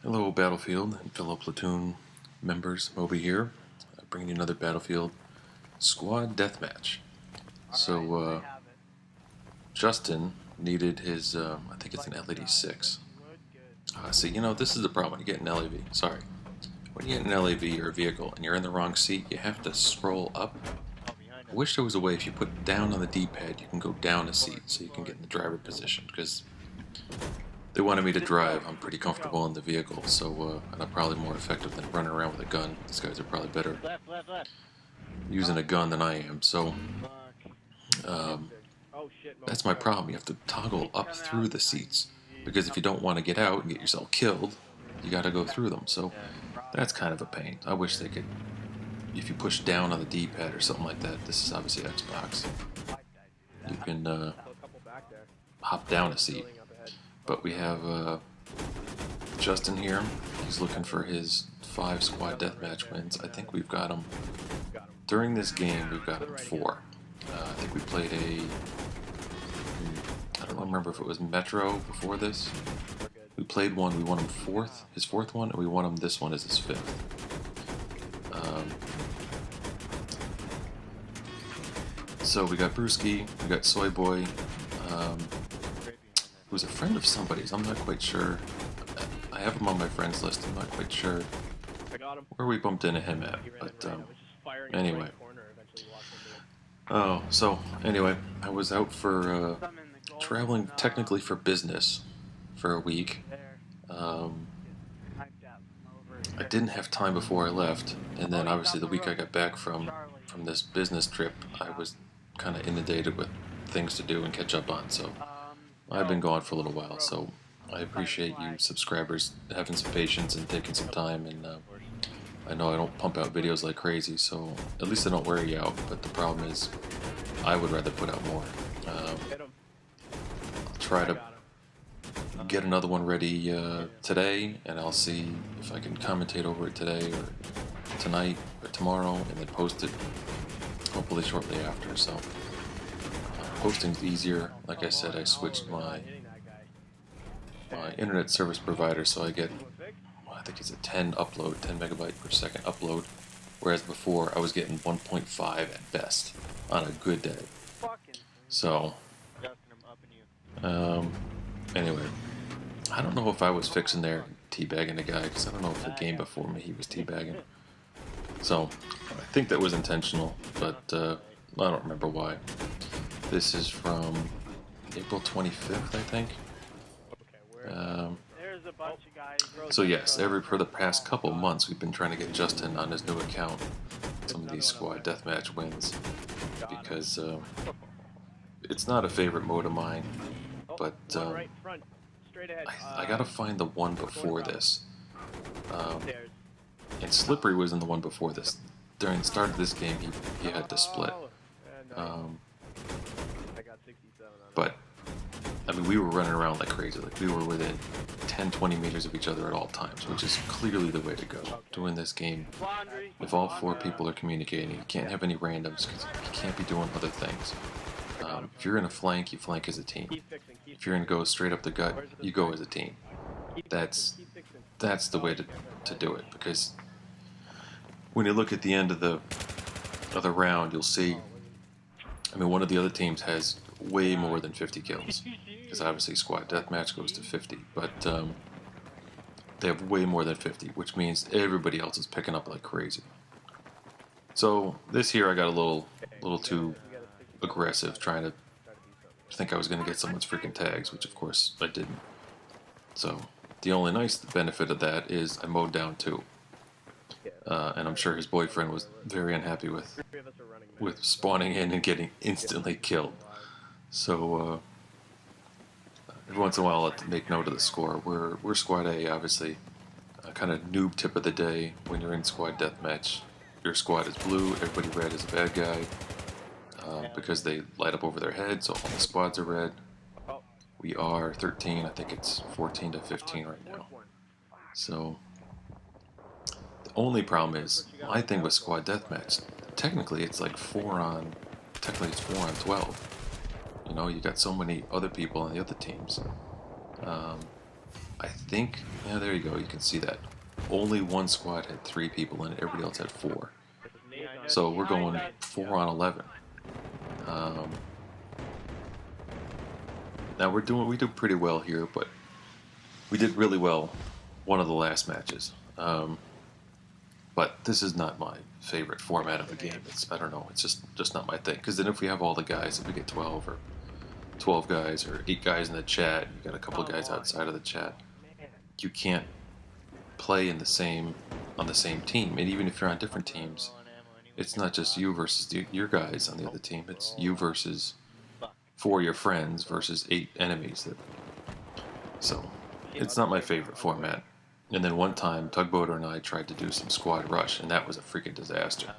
Hello Battlefield and fellow platoon members, Moby here, bringing you another Battlefield squad deathmatch. So Justin needed his, I think it's an LED 6. See, this is the problem when you get an LAV. Sorry. When you get an LAV or a vehicle and you're in the wrong seat, you have to scroll up. I wish there was a way if you put down on the D-pad, you can go down a seat so you can get in the driver position, because they wanted me to drive. I'm pretty comfortable in the vehicle, so and I'm probably more effective than running around with a gun. These guys are probably better using a gun than I am, so that's my problem. You have to toggle up through the seats, because if you don't want to get out and get yourself killed, you got to go through them, so that's kind of a pain. I wish they could, if you push down on the D-pad or something like that. This is obviously Xbox. You can hop down a seat. But we have Justin here. He's looking for his 5 squad deathmatch wins. I think we've got him, during this game, we've got him 4. I think we played I don't remember if it was Metro before this. We played one, we won him his fourth one, and we won him this one as his 5th. So we got Brewski, we got Soy Boy, who's a friend of somebody's. I'm not quite sure. I have him on my friends list. I'm not quite sure where we bumped into him at, but anyway. Oh, so anyway, I was out for traveling technically for business for a week. I didn't have time before I left, and then obviously the week I got back from this business trip, I was kind of inundated with things to do and catch up on, so I've been gone for a little while. So I appreciate you subscribers having some patience and taking some time, and I know I don't pump out videos like crazy, so at least I don't wear you out, but the problem is I would rather put out more. I'll try to get another one ready today, and I'll see if I can commentate over it today or tonight or tomorrow, and then post it hopefully shortly after. So posting's easier. Like I said, I switched my internet service provider, so I get, I think it's a 10 megabyte per second upload, whereas before I was getting 1.5 at best on a good day. So anyway, I don't know if I was fixing there teabagging the guy, because I don't know if the game before me he was teabagging. So I think that was intentional, but I don't remember why. This is from April 25th, I think. So yes, for the past couple months we've been trying to get Justin on his new account some of these squad deathmatch wins, because it's not a favorite mode of mine, but I gotta find the one before this. And Slippery was in the one before this. During the start of this game, he had to split. But I mean, we were running around like crazy. Like, we were within 10-20 meters of each other at all times, which is clearly the way to go. Doing this game, if all 4 people are communicating, you can't have any randoms, because you can't be doing other things. If you're in a flank, you flank as a team. If you're going to go straight up the gut, you go as a team. That's the way to do it, because when you look at the end of the round, you'll see, I mean, one of the other teams has way more than 50 kills, because obviously squad deathmatch goes to 50, but they have way more than 50, which means everybody else is picking up like crazy. So this here I got a little too aggressive, trying to think I was going to get someone's freaking tags, which of course I didn't. So the only nice benefit of that is I mowed down 2. And I'm sure his boyfriend was very unhappy with spawning in and getting instantly killed. So every once in a while I'll have to make note of the score. We're squad A, obviously. Kind of noob tip of the day: when you're in squad deathmatch, your squad is blue, everybody red is a bad guy, because they light up over their head, so all the squads are red. We are 13, I think it's 14 to 15 right now. So the only problem is, my thing with squad deathmatch, technically it's like 4 on 12. You know, you got so many other people on the other teams. I think, yeah, there you go, you can see that. Only one squad had 3 people in it, everybody else had 4. So we're going 4 on 11. Now we do pretty well here, but we did really well one of the last matches. But this is not my favorite format of the game. I don't know, it's just not my thing. Because then if we have all the guys, if we get 12 or 12 guys or 8 guys in the chat, you got a couple guys outside of the chat, you can't play on the same team. And even if you're on different teams, it's not just you versus your guys on the other team. It's you versus 4 your friends versus 8 enemies. So it's not my favorite format. And then one time, Tugboater and I tried to do some squad rush, and that was a freaking disaster.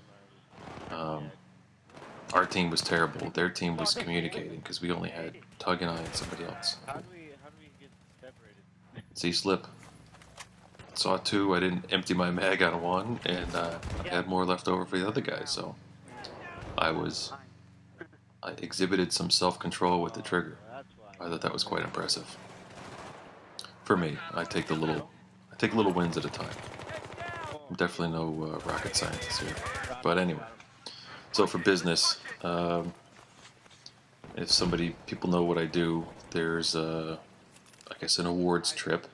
Our team was terrible. Their team was communicating because we only had Tug and I and somebody else. How do we get separated? See, Slip. Saw 2. I didn't empty my mag on 1, and I had more left over for the other guys. So I exhibited some self-control with the trigger. I thought that was quite impressive. For me, I take little wins at a time. I'm definitely no rocket scientist here. But anyway, so for business, if people know what I do, there's I guess an awards trip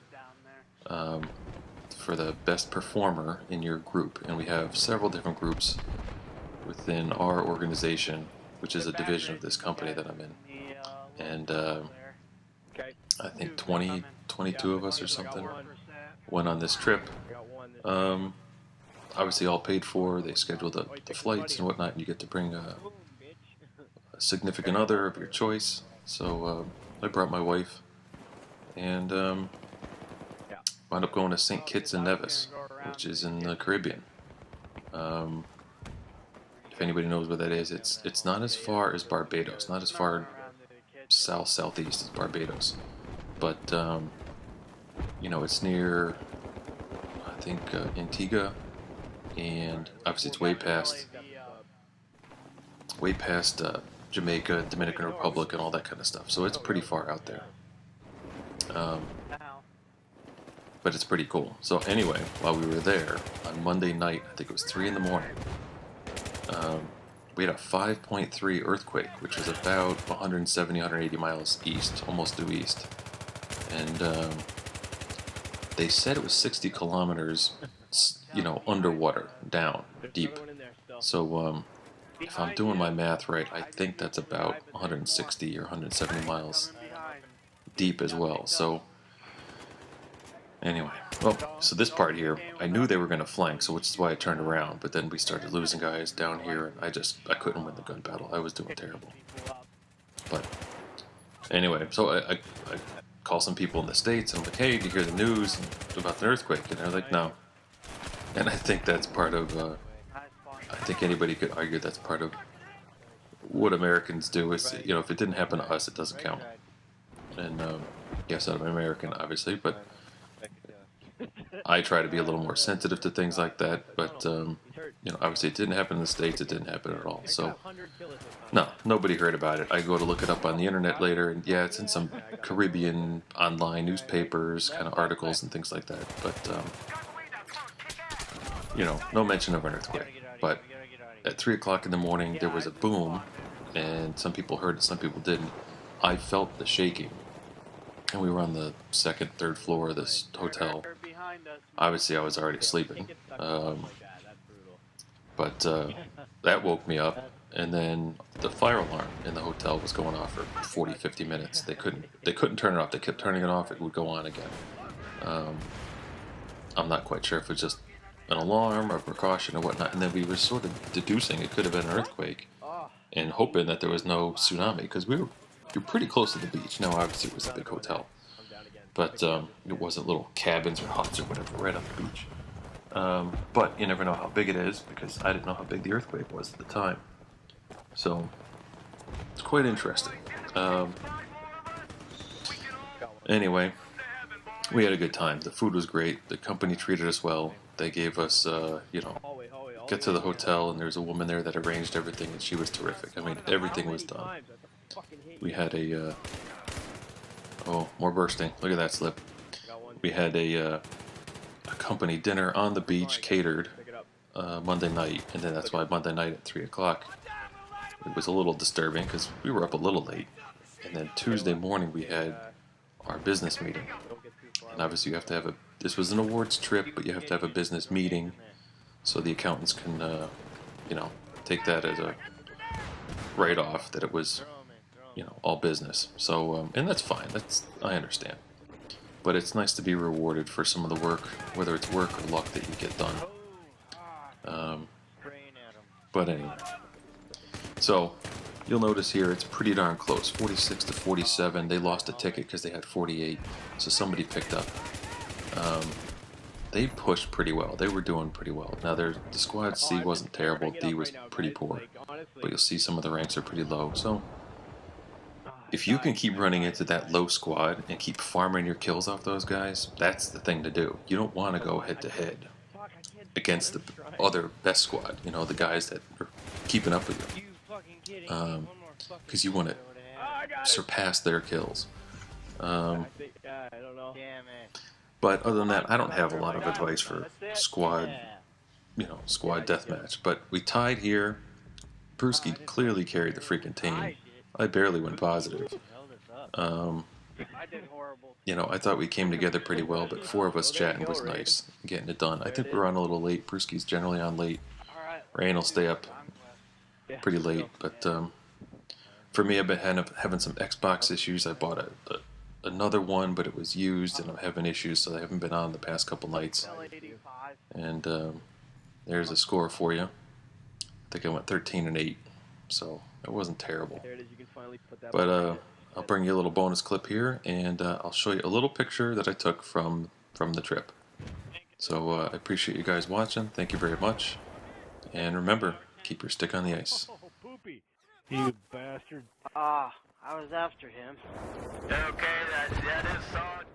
for the best performer in your group, and we have several different groups within our organization, which is a division of this company that I'm in, and I think 22 of us or something went on this trip. Obviously all paid for. They scheduled the flights and whatnot, and you get to bring a significant other of your choice. So I brought my wife, and wound up going to St. Kitts and Nevis, which is in the Caribbean. If anybody knows where that is, it's not as far as Barbados, not as far southeast as Barbados, but you know, it's near, I think, Antigua, and obviously it's way past Jamaica, Dominican Republic, and all that kind of stuff. So it's pretty far out there. But it's pretty cool. So anyway, while we were there, on Monday night, I think it was 3 in the morning, we had a 5.3 earthquake, which was about 170, 180 miles east, almost due east. And they said it was 60 kilometers, you know, underwater, down, deep. So if I'm doing my math right, I think that's about 160 or 170 miles deep as well. So anyway, well, so this part here, I knew they were going to flank, so which is why I turned around, but then we started losing guys down here, and I couldn't win the gun battle. I was doing terrible. But anyway, so I call some people in the States, and I'm like, hey, did you hear the news about the earthquake? And they're like, no. And I think that's part of, I think anybody could argue that's part of what Americans do. Is, you know, if it didn't happen to us, it doesn't count. And yes, I'm American, obviously, but I try to be a little more sensitive to things like that, but you know, obviously it didn't happen in the States, it didn't happen at all. So no, nobody heard about it. I go to look it up on the internet later, and yeah, it's in some Caribbean online newspapers, kind of articles and things like that. But you know, no mention of an earthquake. But at 3 o'clock in the morning, there was a boom, and some people heard it, some people didn't. I felt the shaking, and we were on the 2nd, 3rd floor of this hotel. Obviously, I was already sleeping, but that woke me up, and then the fire alarm in the hotel was going off for 40, 50 minutes. They couldn't turn it off. They kept turning it off. It would go on again. I'm not quite sure if it was just an alarm or precaution or whatnot. And then we were sort of deducing it could have been an earthquake, and hoping that there was no tsunami, because we were pretty close to the beach. Now, obviously, it was a big hotel, but it wasn't little cabins or huts or whatever right on the beach. But you never know how big it is, because I didn't know how big the earthquake was at the time. So it's quite interesting. Anyway, we had a good time. The food was great. The company treated us well. They gave us, you know, get to the hotel, and there's a woman there that arranged everything, and she was terrific. I mean, everything was done. We had a, oh, more bursting. Look at that, Slip. we had a company dinner on the beach catered Monday night, and then that's why Monday night at 3 o'clock it was a little disturbing because we were up a little late. And then Tuesday morning we had our business meeting, and obviously you have to have this was an awards trip, but you have to have a business meeting so the accountants can you know, take that as a write-off that it was, you know, all business. So and that's fine, I understand, but it's nice to be rewarded for some of the work, whether it's work or luck that you get done. But anyway, so you'll notice here it's pretty darn close, 46 to 47. They lost a ticket because they had 48, so somebody picked up. They pushed pretty well. They were doing pretty well. Now the squad C wasn't terrible, D was pretty poor, but you'll see some of the ranks are pretty low. So if you can keep running into that low squad and keep farming your kills off those guys, that's the thing to do. You don't want to go head to head against the other best squad, you know, the guys that are keeping up with you, because you want to surpass their kills. But other than that, I don't have a lot of advice for squad, you know, squad deathmatch. But we tied here. Brewski clearly carried the freaking team. I barely went positive. You know, I thought we came together pretty well, but 4 of us chatting was nice, getting it done. I think we're on a little late. Brewski's generally on late. Rain will stay up pretty late, but for me, I've been having some Xbox issues. I bought another one, but it was used, and I'm having issues, so I haven't been on the past couple nights. And there's a score for you. I think I went 13-8, so it wasn't terrible. But I'll bring you a little bonus clip here, and I'll show you a little picture that I took from the trip. So I appreciate you guys watching. Thank you very much. And remember, keep your stick on the ice. You bastard. I was after him. Okay, that is solid.